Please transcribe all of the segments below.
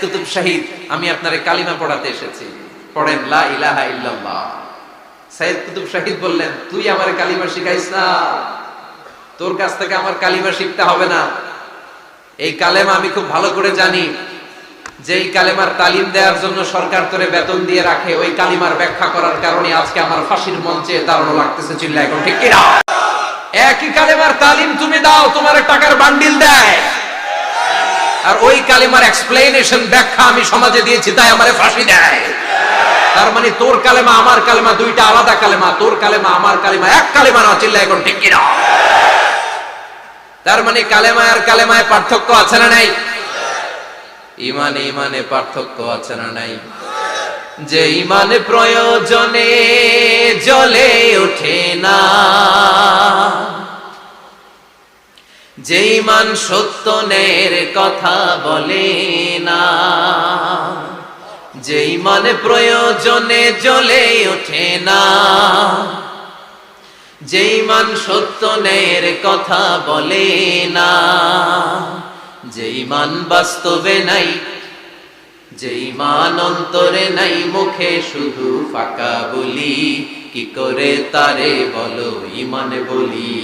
কুতুব শাহিদ, আমি আপনারে কালিমা পড়াতে এসেছি, পড়েন লা ইলাহা ইল্লাল্লাহ। সাইয়েদ কুতুব শাহিদ বললেন, তুই আমারে কালিমা শিখাইস না, তোর কাছ থেকে আমার কালিমা শিখতে হবে না। এই কালেমা আমি খুব ভালো করে জানি, যেই কালেমার তালিম দেওয়ার জন্য সরকার তোরে বেতন দিয়ে রাখে, ওই কালিমার ব্যাখ্যা করার কারণে আজকে আমার ফাঁসির মঞ্চে দাঁড়ানো লাগতেছে। চিল্লা এখন ঠিক কিনা? একই কালেমার তালিম তুমি দাও, তোমার টাকার বান্ডিল দেয়, আর ওই কালেমার এক্সপ্লেনেশন ব্যাখ্যা আমি সমাজে দিয়েছি, তাই আমারে ফাঁসি দেয়। তার মানে তোর কালেমা আমার কালেমা দুইটা আলাদা কালেমা, তোর কালেমা আমার কালেমা এক কালেমা না। চিল্লা এখন ঠিক কিনা? তার মানে কালেমায় আর কালেমায় পার্থক্য আছে না নাই? ইমানে ইমানে পার্থক্য আছে না নাই? যে ইমান প্রয়োজনে জ্বলে ওঠে না, যে ইমান সত্য ন্যায়ের কথা বলে না, যে ইমান প্রয়োজনে জ্বলে ওঠে না, যে ইমান সত্য ন্যায়ের কথা বলে না, যে ইমান বাস্তবে নাই, যে ইমান অন্তরে নাই, মুখে শুধু ফাঁকা বলি, কি করে তারে বলো ইমান বলি,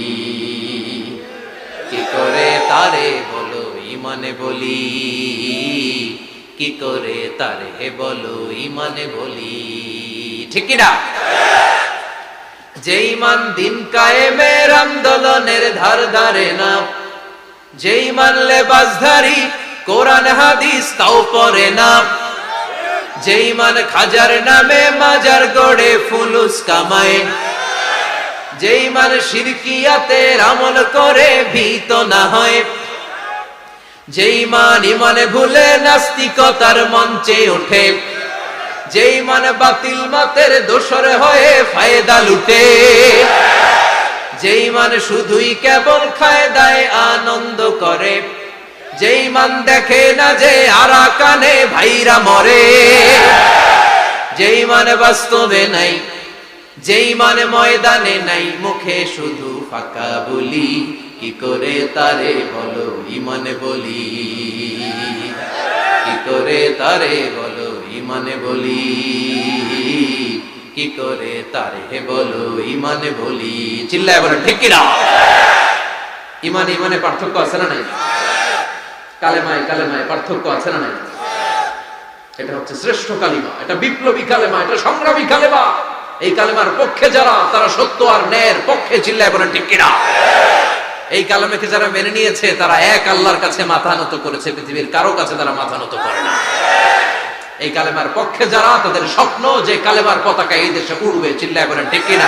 কি করে তারে বলো ইমানে বলি, কি করে তারে বলো ইমানে বলি। ঠিক কিনা? যে ইমান দিন কায়েমের আন্দোলনের ধার ধারে না, যে ইমান লেবাসধারী কোরআন হাদিস তাও পড়ে না, যে ইমান খাজার নামে মাজার গড়ে ফুলুস কামায়, যে ইমান শিরকিয়াতের আমল করে ভীত না হয়, যে ইমান ইমানে ভুলে নাস্তিকতার মঞ্চে ওঠে, যে ইমান বাতিল মতের দোসর হয়ে ফায়দা লুটে, যে ইমান শুধুই কেবল ফায়দায় আনন্দ করে, যে ইমান দেখে না যে আরাকানে ভাইরা মরে, যে ইমান বাস্তবে নাই, যে ইমান ময়দানে নাই, মুখে শুধু ফাঁকা বলি, কি করে তারে বলো ইমানে বলি, কি করে তারে বলো ইমানে বলি, কি করে তারে বলো ইমানে বলি। চিল্লায় বলেন ঠিক কিনা? ইমান ইমানে পার্থক্য আছে না নাই? কালেমায় কালেমায় পার্থক্য আছে না নাই? এটা হচ্ছে শ্রেষ্ঠ কালিমা, এটা বিপ্লবী কালেমা, এটা সংগ্রামী কালেমা। এই কালেমার পক্ষে যারা, তারা সত্য আর ন্যায়ের পক্ষে। চিল্লায় বলেন ঠিক কিনা? এই কালেমাকে যারা মেনে নিয়েছে, তারা এক আল্লাহর কাছে মাথা নত করেছে, পৃথিবীর কারো কাছে তারা মাথা নত করে না। এই কালেমার পক্ষে যারা, তাদের স্বপ্ন যে কালেমার পতাকা এই দেশে উড়বে। চিল্লায় বলেন ঠিক কিনা?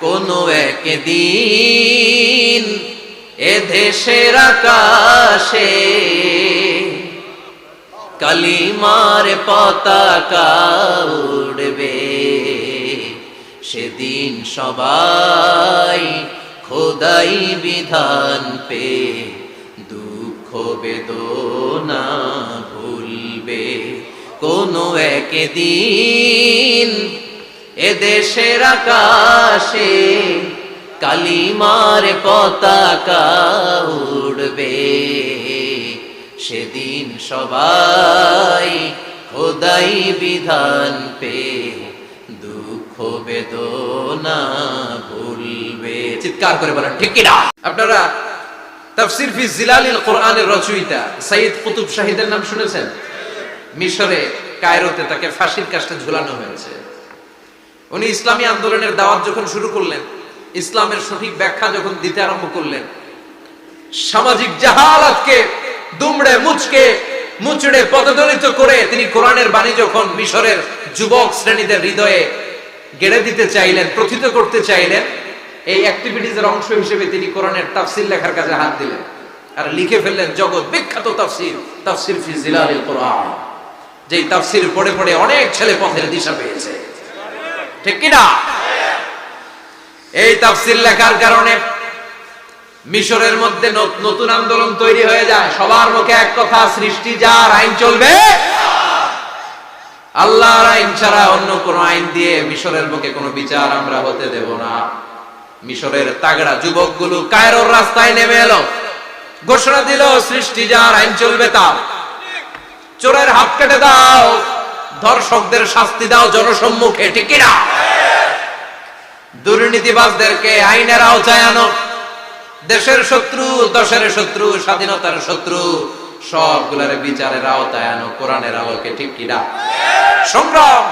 কোন একদিন এ দেশের আকাশে কালিমার পতাকা উড়বে, সেদিন সবাই খোদাই বিধান পে দুঃখ বেদনা ভুলবে। কোন একদিন এ দেশের আকাশে কালিমার পতাকা উড়বে, সেদিন সবাই খোদাই বিধান পে দুঃখ বেদনা ভুলবে। চিৎকার করে বলেন ঠিক কিনা? আপনারা তাফসীর ফি জিলালিল কোরআনের রচয়িতা সাইয়েদ কুতুব শাহিদের নাম শুনেছেন? মিশরে কায়রোতে তাকে ফাঁসির কাস্টে ঝুলানো হয়েছে। উনি ইসলামী আন্দোলনের দাওয়াত যখন শুরু করলেন, ইসলামের সঠিক ব্যাখ্যা যখন দিতে আরম্ভ করলেন, সামাজিক জাহালাতকে দুমড়ে মুচড়ে পদদলিত করে তিনি কোরআনের বাণী যখন মিশরের যুবক শ্রেণীদের হৃদয়ে গেড়ে দিতে চাইলেন, প্রথিত করতে চাইলেন, এই অ্যাক্টিভিটিজের অংশ হিসেবে তিনি কোরআনের তাফসীর লেখার কাজে হাত দিলেন আর লিখে ফেললেন জগৎ বিখ্যাত তাফসীর, তাফসীর ফি জিলালিল কোরআন। যেই তাফসীর পড়ে পড়ে অনেক ছেলে পথের দিশা পেয়েছে। ঠিক কিনা? এই তাফসীর লেখার কারণে মিশরের মধ্যে নতুন আন্দোলন তৈরি হয়ে যায়। সবার মুখে এক কথা, সৃষ্টি যার, আইন চলবে আল্লাহর আইন ছাড়া অন্য কোন আইন দিয়ে মিশরের মুখে কোনো বিচার আমরা হতে দেব না। মিশরের তাগড়া যুবকগুলো কায়রোর রাস্তায় নেমে এলো, ঘোষণা দিল সৃষ্টি যার, আইন চলবে তার। হাত কেটে দাও, ধর্ষকদের শাস্তি দাও জনসম্মুখে, ঠিক কি না? দুর্নীতিবাজদেরকে আইনের আওতায় আনো। দেশের শত্রু, দশের শত্রু, স্বাধীনতার শত্রু সবগুলার বিচারের আওতায় আনো কোরআনের আলোকে, ঠিক কি না? সংগ্রাম,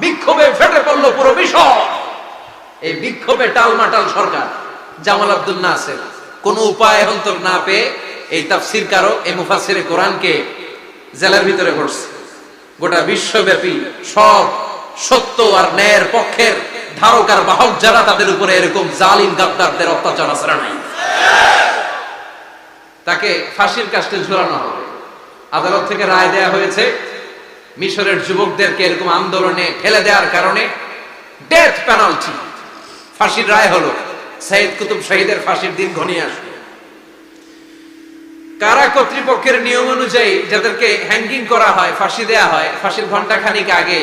বিক্ষোভে ফেটে পড়ল পুরো বিষয়। এই বিক্ষোভে টালমাটাল সরকার, জামাল আব্দুল নাসের কোন উপায় অন্তর না পেয়ে এই তাফসীরকারও এই মুফাসসিরে কোরআনকে জেলের ভিতরে পড়ছে। গোটা বিশ্বব্যাপী সব সত্য আর ন্যায়ের পক্ষের ধারক আর বাহক যারা, তাদের উপরে এরকম জালিম গাদ্দারদের অত্যাচার আছে না নাই? তাকে ফাঁসির কাস্টে ঝুলানো হবে। আদালত থেকে রায় দেয়া হয়েছে মিশরের যুবকদেরকে এরকম আন্দোলনে ঠেলে দেওয়ার কারণে ডেথ পেনাল্টি, ফাঁসির রায় হলো। সাইয়েদ কুতুব শহীদের ফাঁসির দিন ঘনিয়ে আসবে। কারা কর্তৃপক্ষের নিয়ম অনুযায়ী যাদেরকে হ্যাঙ্গিং করা হয়, ফাঁসি দেয়া হয়, ফাঁসির ঘন্টা খানিক আগে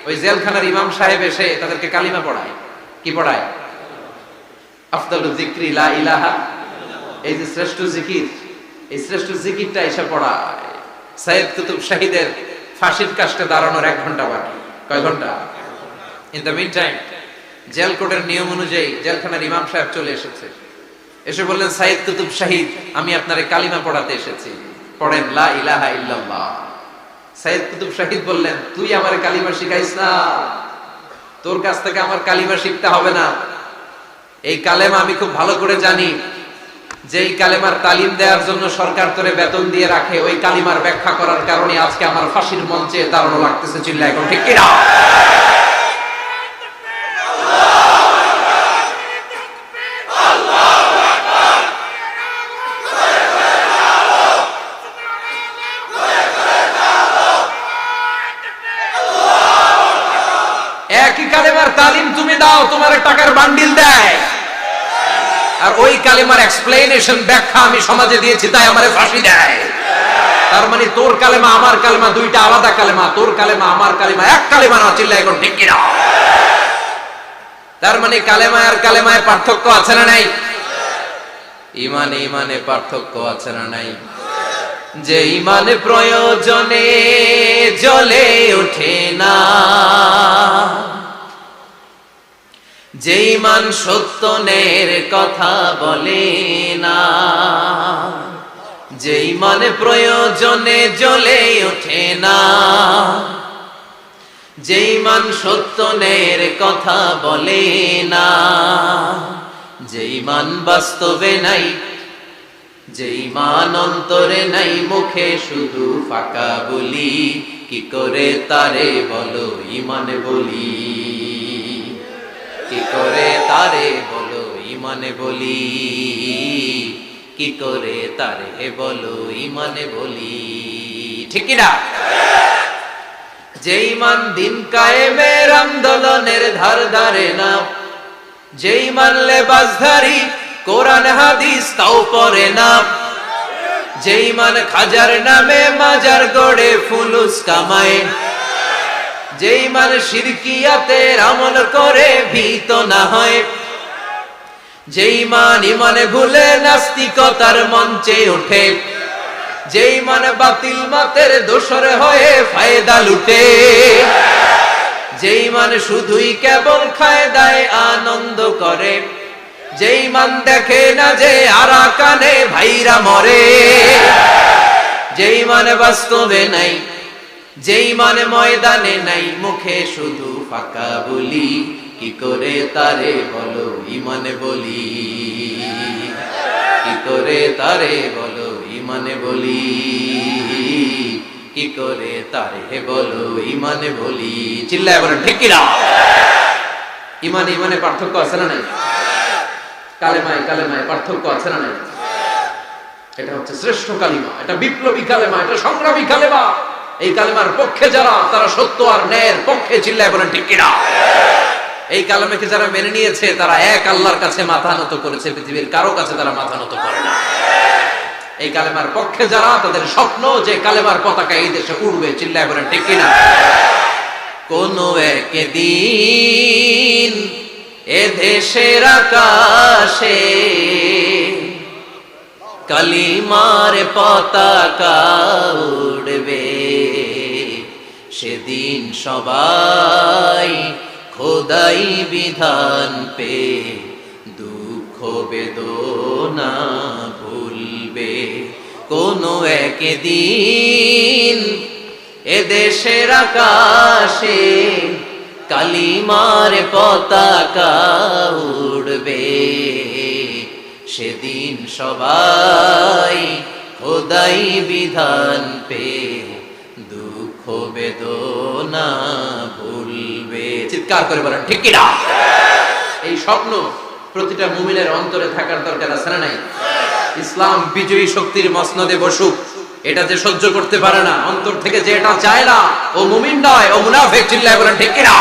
ওই জেলখানার ইমাম সাহেব এসে তাদেরকে কালিমা পড়ায়। কি পড়ায়? আফদালুজ যিকরি লা ইলাহা, এই যে শ্রেষ্ঠ জিকির, এই শ্রেষ্ঠ জিকিরটা এসে পড়ায়। সাইয়েদ কুতুব শহীদের ফাঁসির কাস্টে দাঁড়ানোর 1 ঘন্টা বাকি। কয় ঘন্টা? In the meantime jail কোর্টের নিয়ম অনুযায়ী জেলখানার ইমাম সাহেব চলে এসেছে। এসে বললেন, সাইয়েদ কুতুব শহীদ, আমি আপনারে কালিমা পড়াতে এসেছি, পড়েন লা ইলাহা ইল্লাল্লাহ। সাইয়েদ কুতুব শহীদ বললেন, তুই আমারে কালিমা শিখাইস না, তোর কাছ থেকে আমার কালিমা শিখতে হবে না। এই কালেমা আমি খুব ভালো করে জানি। যেই কালেমার তালিম দেওয়ার জন্য সরকার তোরে বেতন দিয়ে রাখে, ওই কালিমার ব্যাখ্যা করার কারণে আজকে আমার ফাঁসির মঞ্চে দাঁড়ানো লাগতেছে। চিল্লা এখন, ঠিক কিনা? একই কালেমার তালিম তুমি দাও, তোমার টাকার বান্ডিল দেয়, আর ওই কালেমার এক্সপ্লেনেশন ব্যাখ্যা আমি সমাজে দিয়েছি, তাই আমারে ফাঁসি দেয়। তার মানে তোর কালেমা আমার কালেমা দুইটা আলাদা কালেমা, তোর কালেমা আমার কালেমা এক কালেমা না। চিল্লা এখন, ঠিক কিনা? তার মানে কালেমায় আর কালেমায় পার্থক্য আছে না নাই? ইমানে ইমানে পার্থক্য আছে না নাই? যে ইমান প্রয়োজনে জ্বলে ওঠে না, যে ইমান সত্যনের কথা বলে না, যে ইমান প্রয়োজনে জ্বলে ওঠে না, যে ইমান সত্যনের কথা বলে না, যে ইমান বাস্তবে নাই, যে ইমান অন্তরে নাই, মুখে শুধু ফাঁকা বলি, কি করে তারে বলো ইমানে বলি, কি করে তারে বলো ইমানে বলি, কি করে তারে বলো ইমানে বলি, ঠিক কি না? যে ইমান দিন কায়েমের আন্দোলনের ধার ধারে না, যে ইমান লেবাসধারী কোরআন হাদিস তাও পড়ে না, যে ইমান খাজার নামে মাজার গড়ে ফুলুস কামায়, যে ইমান শিরকিয়াতের আমল করে ভীত না হয়, যে ইমান ইমানে ভুলে নাস্তিকতার মঞ্চে ওঠে, যে ইমান বাতিল মাতের দোসর হয়ে ফায়দা লুটে, যে ইমান শুধুই কেবল খায় দায় আনন্দ করে, যে ইমান দেখে না যে আরাকানে ভাইরা মরে, যে ইমান বাস্তবে নাই, যে ইমান ময়দানে নাই, মুখে শুধু ফাঁকা বলি, কি করে তারে বলো ইমানে বলি, কি করে তারে বলো ইমানে বলি, কি করে তারে বলো ইমানে বলি। চিল্লায় বলেন, ঠিক কি না? ইমান ইমানে পার্থক্য আছে না নাই? কালেমায় কালেমায় পার্থক্য আছে না নাই? এটা হচ্ছে শ্রেষ্ঠ কালিমা, এটা বিপ্লবী কালেমা, এটা সংগ্রামী কালেমা। এই কালেমার পক্ষে যারা, তারা সত্য আর ন্যায়ের পক্ষে। চিল্লায় বলেন, ঠিক কিনা? এই কালেমাকে যারা মেনে নিয়েছে, তারা এক আল্লাহর কাছে মাথা নত করেছে, পৃথিবীর কারো কাছে তারা মাথা নত করে না। এই কালেমার পক্ষে যারা, তাদের স্বপ্ন যে কালেমার পতাকা এই দেশে উড়বে। চিল্লায় বলেন, ঠিক কিনা? কোন একদিন এ দেশের আকাশে কালিমার পতাকা উড়বে। সেদিন সবাই খোদাই বিধান পে দুঃখ বেদনা ভুলবে। কোনো একদিন এদেশের আকাশে কালিমার পতাকা উড়বে। সেদিন সবাই খোদাই বিধান পে দুঃখ বেদনা ভুলবে। চিৎকার করে বলেন ঠিক কিনা? এই স্বপ্ন প্রতিটা মুমিনের অন্তরে থাকার দরকার আছে না নাই? ইসলাম বিজয়ী শক্তির মসনদে বসুক, এটা যে সহ্য করতে পারে না, অন্তর থেকে যে এটা চায় না, ও মুমিন নয়, ও মুনাফিক। চিল্লায় বলেন ঠিক কিনা?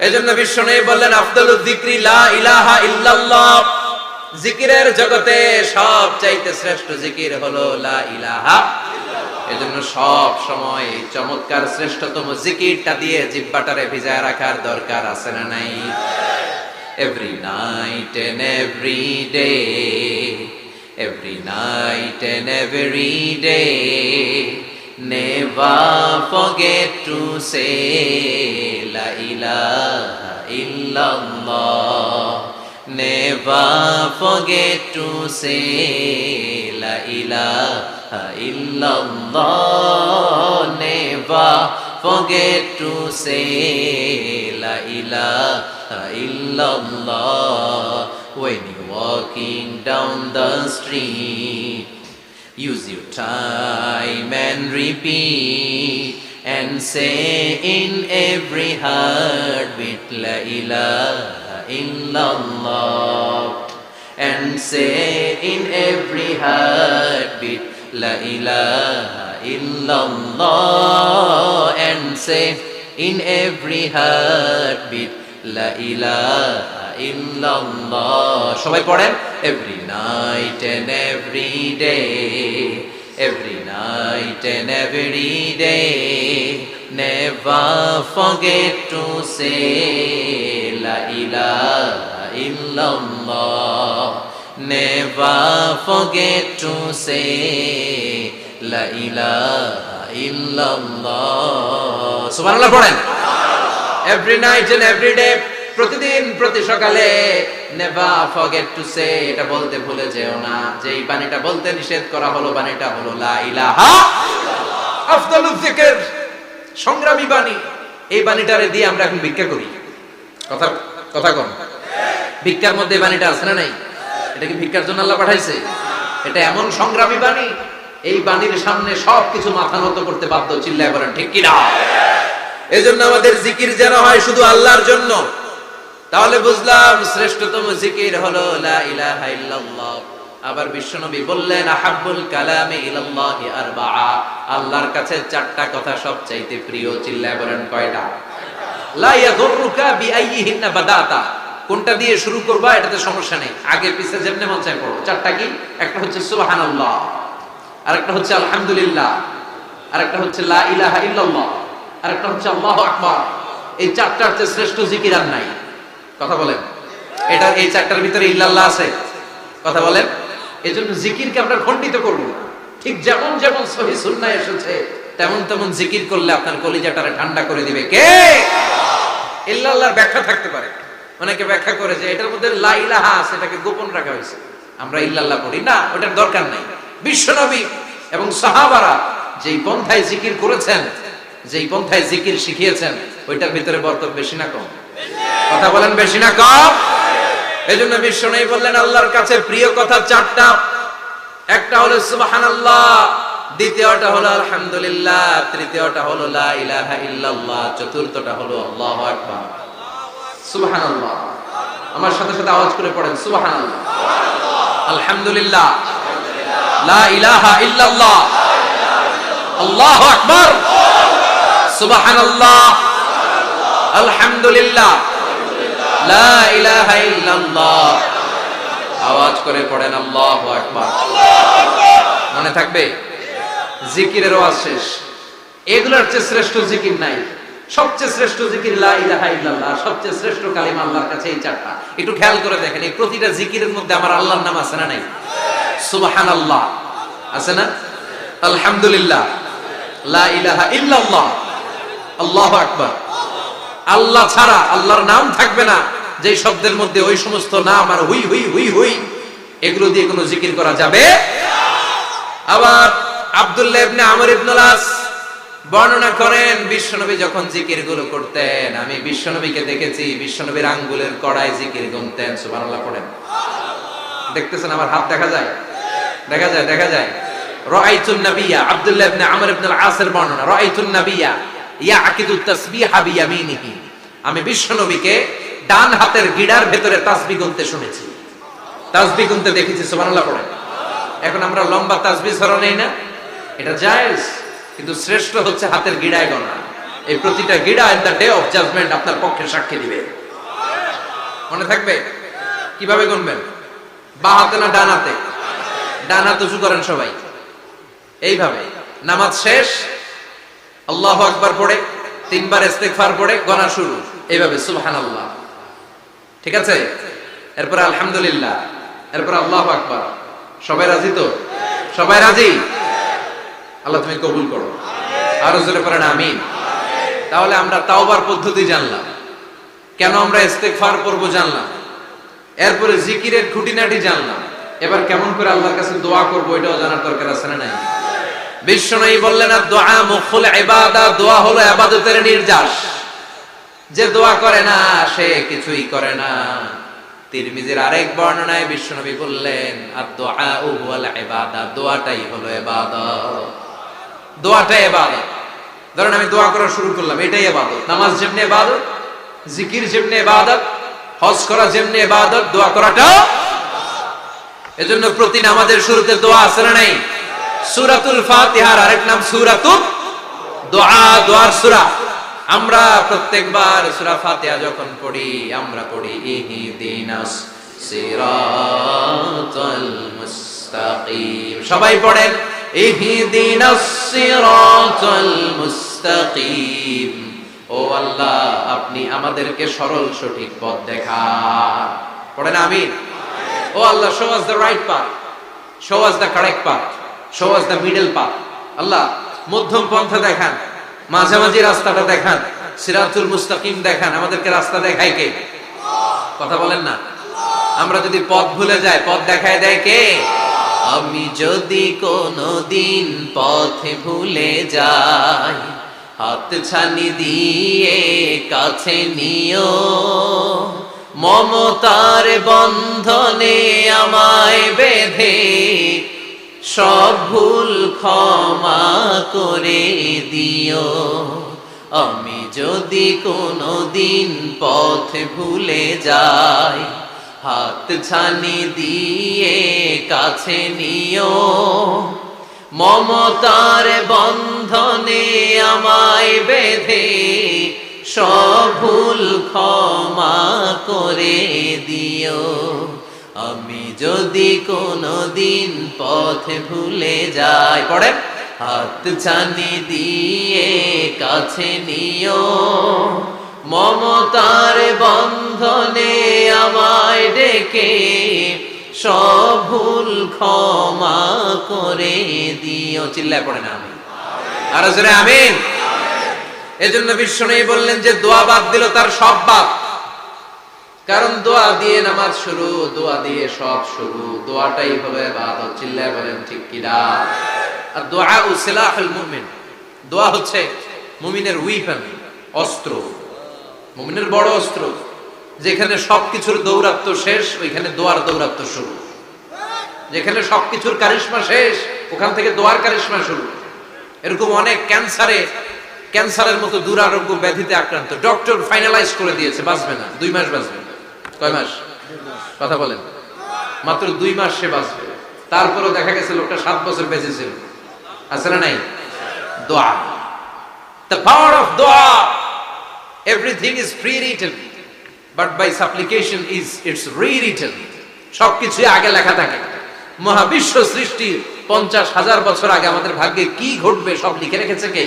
এজন্য বিশ্বনবী বললেন আফদালুয যিকরি লা ইলাহা ইল্লাল্লাহ। জিকিরের জগতে সব চাইতে শ্রেষ্ঠ জিকির হলো লা ইলাহা। এজন্য সব সময় চমৎকার শ্রেষ্ঠতম জিকিরটা দিয়ে জিহ্বাটারে ভিজায় রাখার দরকার আছে না নাই? Every night and every day, every night and every day, never forget to say la ilaha illallah. Never forget to say la ilaha illallah. Never forget to say la ilaha illallah. When you're walking down the street, use your time and repeat and say in every heartbeat la ilaha illallah. And say in every heartbeat la ilaha illallah. And say in every heartbeat la ilaha illallah. সবাই পড়েন every night and every day, every night and every day, never forget to say la ilaha illallah. Never forget to say la ilaha illallah. সুবহানাল্লাহ পড়েন every night and every day, প্রতিদিন প্রতি সকালে never forget to say, এটা বলতে ভুলে যেও না যে এই বাণীটা বলতে নিষেধ করা হলো, বাণীটা হলো লা ইলাহা আফদালুয যিকর, সংগ্রামী বাণী। এই বাণীটারে দিয়ে আমরা এখন ভিক্ষা করি। কথা কথা কম, ভিক্ষার মধ্যে বাণীটা আছে না নাই? এটা কি ভিক্ষার জন্য আল্লাহ পাঠাইছে? এটা এমন সংগ্রামী বাণী, এই বাণীর সামনে সবকিছু মাথা নত করতে বাধ্য। চিল্লায় বলেন ঠিক কিনা? এজন্য আমাদের জিকির যেন হয় শুধু আল্লাহর জন্য। তাহলে বুঝলাম শ্রেষ্ঠতম জিকির হলো লা ইলাহা ইল্লাল্লাহ। আবার বিশ্বনবী বললেন আহাব্বুল কালামি ইলাল্লাহি আরবাআ, আল্লাহর কাছে চারটা কথা সবচাইতে প্রিয়। চিল্লায় বলেন কয়টা? লা ইয়াদুররুকা বিআইয়িহিন্না বাদাতা, কোনটা দিয়ে শুরু করবা এটাতে সমস্যা নেই, আগে পিছে যেমনে মন চায় পড়ো। চারটা কি? একটা হচ্ছে সুবহানাল্লাহ, আরেকটা হচ্ছে আলহামদুলিল্লাহ, আরেকটা হচ্ছে লা ইলাহা ইল্লাল্লাহ, আরেকটা হচ্ছে আল্লাহু আকবার। এই চারটার চেয়ে শ্রেষ্ঠ জিকির আর নাই। কথা বলেন, এটা এই চারটার ভিতরে ইল্লাল্লাহ আছে? কথা বলেন। এজন্য জিকিরকে আমরা খণ্ডিত করব না। ঠিক যেমন যেমন সহিহ সুন্নাহ এসেছে তেমন তেমন জিকির করলে আপনার কলিজাটারে ঠান্ডা করে দিবে কে? ইল্লাল্লাহর ব্যাখ্যা থাকতে পারে, অনেকে ব্যাখ্যা করে যে এটার মধ্যে লা ইলাহা আছে, এটাকে গোপন রাখা হয়েছে, আমরা ইল্লাল্লাহ পড়ি না, ওটার দরকার নাই। বিশ্বনবী এবং সাহাবারা যেই পন্থায় জিকির করেছেন, যেই পন্থায় জিকির শিখিয়েছেন, ওইটার ভিতরে বরকত বেশি না কম? কথা বলেন বেশি না কম? এজন্য বিশ্বনবী বললেন আল্লাহর কাছে প্রিয় কথা চারটা। একটা হলো সুবহানাল্লাহ, দ্বিতীয়টা হলো আলহামদুলিল্লাহ, তৃতীয়টা হলো লা ইলাহা ইল্লাল্লাহ, চতুর্থটা হলো আল্লাহু আকবার। সুবহানাল্লাহ, আমার সাথে সাথে আওয়াজ করে পড়েন সুবহানাল্লাহ, আলহামদুলিল্লাহ, লা ইলাহা ইল্লাল্লাহ, আল্লাহু আকবার, সুবহানাল্লাহ, আলহামদুলিল্লাহ, লা ইলাহা ইল্লাল্লাহ। আওয়াজ করে পড়েন আল্লাহু আকবার। মনে থাকবে? জিকিরের ওয়াজ শেষ। এগুলোর চেয়ে শ্রেষ্ঠ জিকির নাই। সবচেয়ে শ্রেষ্ঠ জিকির লা ইলাহা ইল্লাল্লাহ, সবচেয়ে শ্রেষ্ঠ কালিমা আল্লাহর কাছে এই চারটা। একটু খেয়াল করে দেখেন, এই প্রতিটা জিকিরের মধ্যে আমার আল্লাহর নাম আছে না নাই? সুবহানাল্লাহ আছে না? আলহামদুলিল্লাহ, লা ইলাহা ইল্লাল্লাহ, আল্লাহু আকবার। আল্লাহ ছাড়া আল্লাহর নাম থাকবে না, যে শব্দের মধ্যে ওই সমস্ত নাম আর হুই হুই হুই হুই এগুলো দিয়ে কোনো জিকির করা যাবে। আবার আব্দুল্লাহ ইবনে আমর ইবনুল আস বর্ণনা করেন, বিশ্বনবী যখন জিকির গুলো করতেন, আমি বিশ্বনবীকে দেখেছি বিশ্বনবীর আঙ্গুলের কড়ায় জিকির গুনতেন। সুবহানাল্লাহ পড়েন। দেখতেছেন আমার হাত দেখা যায়, দেখা যায়, দেখা যায়। রাআইতুন নাবিয়্যা, আব্দুল্লাহ ইবনে আমর ইবনুল আসের বর্ণনা, রাআইতুন নাবিয়্যা ইয়াকিদু তাসবিহা বিয়ামিনিহি, আমি বিশ্বনবীকে ডান হাতের গিড়ার ভেতরে তাসবিহ গুনতে শুনেছি, তাসবিহ গুনতে দেখেছি। সুবহানাল্লাহ পড়েন। এখন আমরা লম্বা তাসবিহ ছড়া নেই না, এটা জায়েজ, কিন্তু শ্রেষ্ঠ হচ্ছে হাতের গিড়ায় গোনা। এই প্রতিটা গিড়া in the day of judgement আপনার পক্ষে সাক্ষী দিবে। মনে থাকবে কিভাবে গুনবেন? বাঁ হাতে না ডান হাতে? ডান হাত উঁচু করেন সবাই, এইভাবে। নামাজ শেষ, আল্লাহু আকবার পড়ে 3 বার ইস্তিগফার পড়ে গোনা শুরু, এইভাবে সুবহানাল্লাহ। ঠিক আছে? এরপর আলহামদুলিল্লাহ, এরপর আল্লাহু আকবার। সবাই রাজি তো? সবাই রাজি? আল্লাহ তুমি কবুল করো। আরো জোরে পড়েন আমিন। তাহলে আমরা তাওবার পদ্ধতি জানলাম, কেন আমরা ইস্তিগফার পড়বো জানলাম, এরপরে জিকিরের খুঁটিনাটি জানলাম। এবার কেমন করে আল্লাহর কাছে দোয়া করবো এটাও জানার দরকার আছে না নাই? বিশ্বনবী বললেন আর দোয়া মুখুল ইবাদা, দোয়া হলো ইবাদতের নির্যাস। যে দোয়া করে না সে কিছুই করে না। তিরমিজির আরেক বর্ণনায় বিশ্বনবী বললেন আর দোয়া হুয়াল ইবাদা, দোয়াটাই হলো ইবাদত, দোয়াটাই ইবাদত। ধরেন আমি দোয়া করা শুরু করলাম, এটাই ইবাদত। নামাজ যেমনি ইবাদত, জিকির যেমনি ইবাদত, হজ করা যেমনি ইবাদত, দোয়া করাটা। এজন্য প্রতি নামাজের শুরুতে দোয়া আছে না নাই? সূরাতুল ফাতিহার আরেক নাম সূরাতুদ দোয়া, দোয়ার সূরা। আমরা প্রত্যেকবার সূরা ফাতিহা যখন পড়ি আমরা পড়ি ইহদিনাস সিরাতাল মুস্তাকিম। সবাই পড়েন ইহদিনাস সিরাতাল মুস্তাকিম। ও আল্লাহ আপনি আমাদেরকে সরল সঠিক পথ দেখান। পড়েন আমিন। ও আল্লাহ show us the right path, show us the correct path, show us the middle path. আল্লাহ মধ্যম পন্থা দেখান, মাঝামাঝি রাস্তাটা দেখান, সিরাতুল মুস্তাকিম দেখান। আমাদেরকে রাস্তা দেখায় কে? কথা বলেন না। আমরা যদি পথ ভুলে যাই পথ দেখায় দেয় কে? আমি যদি কোনদিন পথে ভুলে যাই হাত ছানি দিয়ে কাছে নিও, মমতার বন্ধনে আমায় বেঁধে সব ভুল ক্ষমা করে দিও। আমি যদি কোনদিন পথ ভুলে যাই হাত ছানি দিয়ে কাছে নিও, মমতার বন্ধনে আমায় বেঁধে সব ভুল ক্ষমা করে দিও। আমি যদি কোনদিন পথ ভুলে যাই, পড়েন, হাত ছানি দিয়ে কাছে নিও, মমতার বন্ধনে আমায় ডেকে সব ভুল ক্ষমা করে দিও। চিল্লায় পড়েন আমিন। আর জোরে আমিন। এজন্য বিশ্বনবী বললেন যে দোয়া বাদ দিল তার সব বাদ। কারণ দোয়া দিয়ে নামাজ শুরু, দোয়া দিয়ে সব শুরু, দোয়াটাই হলো ইবাদত। চিল্লায় বলেন ঠিক কি না? আর দোয়া সিলাহুল মুমিন, দোয়া হচ্ছে মুমিনের উইপন, অস্ত্র, মুমিনের বড় অস্ত্র। যেখানে সবকিছুর দৌরাত্ম্য শেষ ওইখানে দোয়ার দৌরাত্ম্য শুরু। যেখানে সবকিছুর কারিশমা শেষ ওখান থেকে দোয়ার কারিশমা শুরু। এরকম অনেক ক্যান্সারের মতো দুরারোগ্য ব্যাধিতে আক্রান্ত, ডক্টর ফাইনালাইজ করে দিয়েছে বাঁচবে না, 2 মাস বাঁচবে। কয় মাস? কথা বলেন। মাত্র 2 মাস সে বাঁচবে। তারপরও দেখা গেছে লোকটা 7 বছর বেঁচে ছিল। আছে না নাই? দোয়া, the power of দোয়া। Everything is pre-written, but by supplication is it's rewritten. সবকিছু আগে লেখা থাকে। মহাবিশ্ব সৃষ্টির 50,000 বছর আগে আমাদের ভাগ্যে কি ঘটবে সব লিখে রেখেছে কে?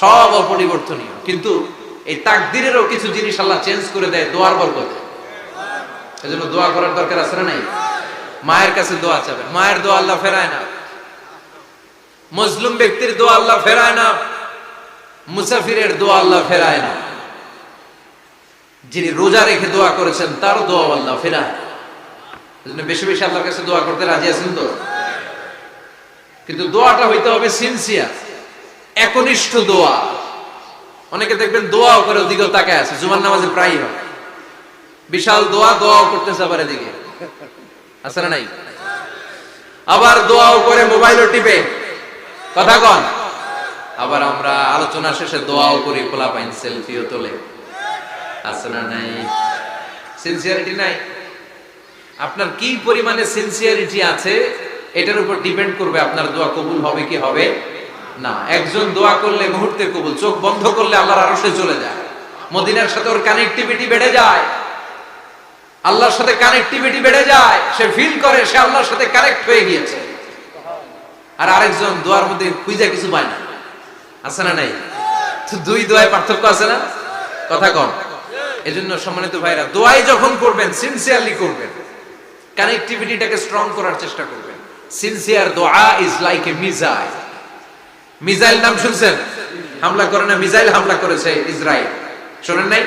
সব অপরিবর্তনীয়। কিন্তু এই তাকদিরেরও কিছু জিনিস আল্লাহ চেঞ্জ করে দেয় দোয়ার বরকতে। এজন্য দোয়া করার দরকার আছে না নাই? মায়ের কাছে দোয়া চাবেন, মায়ের দোয়া আল্লাহ ফেরায় না। মজলুম ব্যক্তির দোয়া আল্লাহ ফেরায় না। মুসাফিরের দোয়া আল্লাহ ফেরায় না, যিনি রোজা রেখে দোয়া করেছেন তার দোয়া আল্লাহ ফেরায়। এজন্য বেশি বেশি আল্লাহর কাছে দোয়া করতে রাজি আছেন তো? কিন্তু দোয়াটা হইতে হবে সিনসিয়ার, একনিষ্ঠ দোয়া। অনেকে দেখবেন দোয়াও করে ওদিকেও তাকায় আছে, জুমার নামাজে প্রায়ই হয়, বিশাল দোয়াও করতেছে আবার এদিকে, আছে না নাই? আবার দোয়াও করে মোবাইলও টিপে, কথা কন। আবার আমরা আলোচনা শেষে দোয়াও করি, পোলাপাইন সেলফিও তোলে, আছে না নাই? সিনসিয়ারিটি নাই। আপনার কি পরিমাণে সিনসিয়ারিটি আছে এটার উপর ডিপেন্ড করবে আপনার দোয়া কবুল হবে কি হবে না। একজন দোয়া করলে মুহূর্তে কবুল, চোখ বন্ধ করলে আল্লাহর আরশে চলে যায়, মদিনার সাথে ওর কানেক্টিভিটি বেড়ে যায়, আল্লাহর সাথে কানেক্টিভিটি বেড়ে যায়, সে ফিল করে সে আল্লাহর সাথে কানেক্ট হয়ে গিয়েছে। আর আরেকজন দোয়ার মধ্যে খুঁজে কিছু পায় না, আছে না নাই? তো দুই দোয়ায় পার্থক্য আছে না, কথা কম। এজন্য সম্মানিত ভাইরা, দোয়াই যখন করবেন সিনসিয়ারলি করবেন, কানেক্টিভিটিটাকে স্ট্রং করার চেষ্টা করবেন। সিনসিয়ার দোয়া is like a missile. Missile নাম শুনছেন? হামলা করে না, মিসাইল হামলা করেছে ইসরায়েল, শোনেন নাই?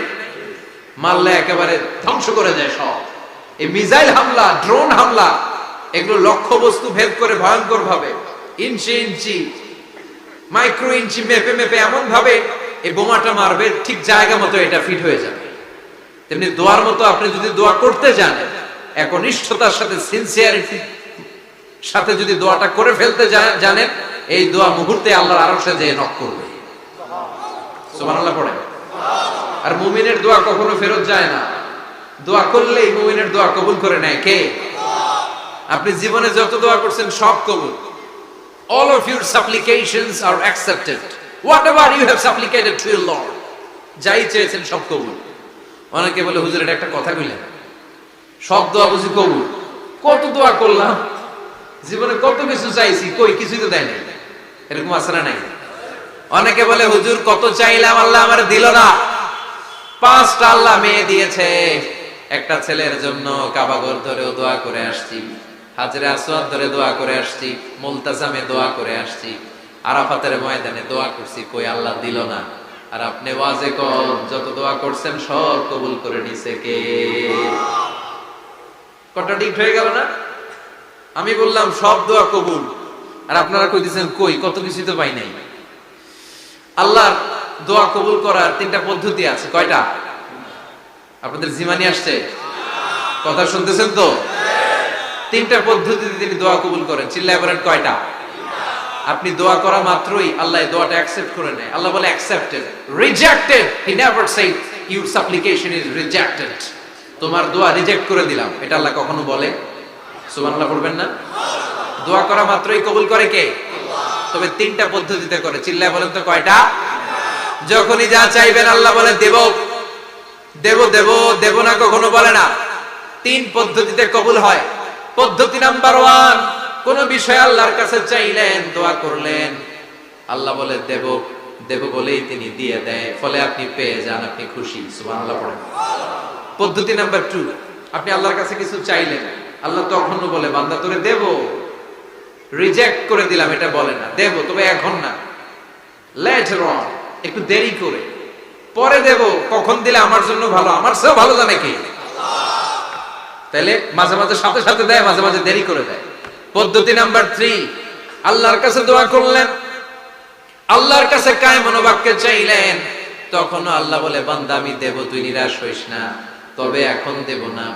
মারলে একেবারে ধ্বংস করে দেয় সব। এই মিসাইল হামলা, ড্রোন হামলা, এগুলো লক্ষ্য বস্তু ভেদ করে ভয়ঙ্কর ভাবে ইঞ্চি ইঞ্চি, মাইক্রো ইঞ্চি মেপে মেপে এমন ভাবে এই বোমাটা মারবে, ঠিক জায়গা মতো এটা ফিট হয়ে যাবে। তেমনি দোয়ার মতো আপনি যদি দোয়া করতে জানেন, একনিষ্ঠতার সাথে সিনসিয়ারিটি সাথে যদি দোয়াটা করে ফেলতে জানেন, এই দোয়া মুহূর্তে আল্লাহর আরশে যেয়ে নক করবে। সুবহানাল্লাহ পড়ে। আর মুমিনের দোয়া কখনো ফেরত যায় না, দোয়া করলেই মুমিনের দোয়া কবুল করে নেয় কে? আপনি জীবনে যত দোয়া করছেন সব কবুল। All of your supplications are accepted. Whatever you have supplicated to your Lord, যাই চেয়েছেন সব কবুল। অনেকে বলে হুজুর এটা একটা কথা কইলেন, সব দোয়া বুঝি কবুল? কত দোয়া করলাম, জীবনে কত কিছু চাইছি, কই কিছুই তো দেয় নাই, এরকম আছে না নাই? অনেকে বলে হুজুর কত চাইলাম আল্লাহ আমার দিল না। 5টা আল্লাহ মেয়ে দিয়েছে, একটা ছেলের জন্য কাবাগর ধরেও দোয়া করে আসছি, হাজরে আসওয়াদ ধরে দোয়া করে আসছি, মুলতাজামে দোয়া করে আসছি, আরাফাতের ময়দানে দোয়া করছি, কই আল্লাহ দিল না। আর আপনি ওয়াজে কল যত দোয়া করছেন সব কবুল করে নিছে কে? কন্ট্রাডিক্ট হয়ে গেল না? আমি বললাম সব দোয়া কবুল, আর আপনারা কই দিচ্ছেন কই কত কিছু তো পাই নাই। আল্লাহর দোয়া কবুল করার 3টা পদ্ধতি আছে। কয়টা? আপনাদের জিমানি আসছে? কথা শুনতেছেন তো? 3টা পদ্ধতিতে তিনি দোয়া কবুল করেন। চিল্লায় বলেন কয়টা? আপনি দোয়া করা মাত্রই আল্লাহ এই দোয়াটা অ্যাকসেপ্ট করে নেয়। আল্লাহ বলে accepted, rejected he never shed your সাপ্লিকেশন is rejected. তোমার দোয়া রিজেক্ট করে দিলাম, এটা আল্লাহ কখনো বলে? সুবহানাল্লাহ পড়বেন না? দোয়া করা মাত্রই কবুল করে কে? তবে 3টা পদ্ধতিতে করে। চিল্লায় বলেন তো কয়টা? যখনই যা চাইবেন আল্লাহ বলে দেব দেব দেব, দেব না কখনো বলে না। 3 পদ্ধতিতে কবুল হয়। পদ্ধতি নাম্বার 1, কোন বিষয় আল্লাহর কাছে চাইলেন, দোয়া করলেন, আল্লাহ বলে দেব দেব বলেই তিনি দিয়ে দেয়, ফলে আপনি পেয়ে যান, আপনি খুশি। সুবহানাল্লাহ পড়েন। পদ্ধতি নাম্বার 2, আপনি আল্লাহর কাছে কিছু চাইলেন, আল্লাহ তখনও বলে বান্দা তোরে দেব, রিজেক্ট করে দিলাম এটা বলে না, দেব তবে এখন না, লেটার অন, একটু দেরি করে, পরে দেব, কখন দিলে আমার জন্য ভালো, আমার চেয়েও ভালো জানে কে? তাহলে মাঝে মাঝে সাথে সাথে দেয়, মাঝে মাঝে দেরি করে দেয়। পদ্ধতি নাম্বার 3, আল্লাহর কাছে দোয়া করলেন, আল্লাহর কাছে কায় মনোবাক্যে চাইলেন, তখনও আল্লাহ বলে বান্দা আমি দেব, তুই নিরাশ হইস না, তবে এখন দেব না,